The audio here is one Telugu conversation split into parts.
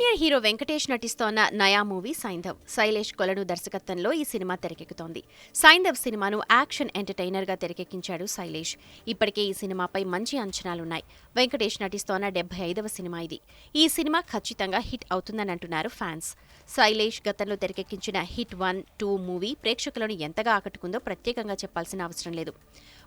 జూనియర్ హీరో వెంకటేష్ నటిస్తోన్న నయా మూవీ సైంధవ్. శైలేష్ కొలను దర్శకత్వంలో ఈ సినిమా తెరకెక్కుతోంది. సైంధవ్ సినిమాను యాక్షన్ ఎంటర్టైనర్ గా తెరకెక్కించాడు శైలేష్. ఇప్పటికే ఈ సినిమాపై మంచి అంచనాలున్నాయి. వెంకటేష్ నటిస్తోన్న 75వ సినిమా ఇది. ఈ సినిమా ఖచ్చితంగా హిట్ అవుతుందని అంటున్నారు ఫ్యాన్స్. శైలేష్ గతంలో తెరకెక్కించిన హిట్ 1, 2 మూవీ ప్రేక్షకులను ఎంతగా ఆకట్టుకుందో ప్రత్యేకంగా చెప్పాల్సిన అవసరం లేదు.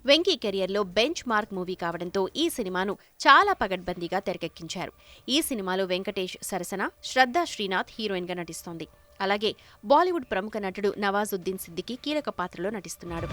వెంకీ కెరియర్లో బెంచ్ మార్క్ మూవీ కావడంతో ఈ సినిమాను చాలా పగడ్బందీగా తెరకెక్కించారు. ఈ సినిమాలో వెంకటేష్ సరసన శ్రద్ధా శ్రీనాథ్ హీరోయిన్ గా నటిస్తోంది. అలాగే బాలీవుడ్ ప్రముఖ నటుడు నవాజుద్దీన్ సిద్దికీ కీలక పాత్రలో నటిస్తున్నాడు.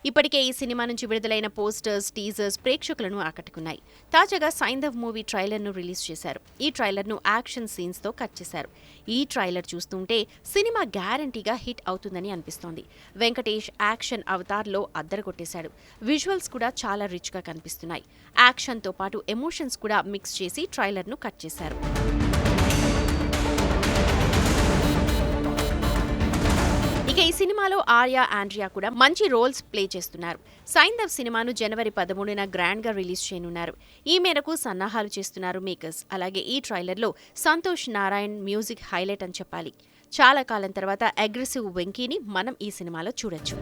ఇప్పటికే ఈ సినిమా నుంచి విడుదలైన పోస్టర్స్, టీజర్స్ ప్రేక్షకులను ఆకట్టుకున్నాయి. తాజాగా సైంధవ్ మూవీ ట్రైలర్ను రిలీజ్ చేశారు. ఈ ట్రైలర్ను యాక్షన్ సీన్స్తో కట్ చేశారు. ఈ ట్రైలర్ చూస్తుంటే సినిమా గ్యారంటీగా హిట్ అవుతుందని అనిపిస్తోంది. వెంకటేష్ యాక్షన్ అవతార్లో అద్దరగొట్టేశాడు. విజువల్స్ కూడా చాలా రిచ్గా కనిపిస్తున్నాయి. యాక్షన్తో పాటు ఎమోషన్స్ కూడా మిక్స్ చేసి ట్రైలర్ను కట్ చేశారు. ఇక ఈ సినిమాలో ఆర్యా, ఆండ్రియా కూడా మంచి రోల్స్ ప్లే చేస్తున్నారు. సైంధవ్ సినిమాను జనవరి 13న గ్రాండ్ గా రిలీజ్ చేయనున్నారు. ఈ మేరకు సన్నాహాలు చేస్తున్నారు మేకర్స్. అలాగే ఈ ట్రైలర్లో సంతోష్ నారాయణ్ మ్యూజిక్ హైలైట్ అని చెప్పాలి. చాలా కాలం తర్వాత అగ్రెసివ్ వెంకీని మనం ఈ సినిమాలో చూడొచ్చు.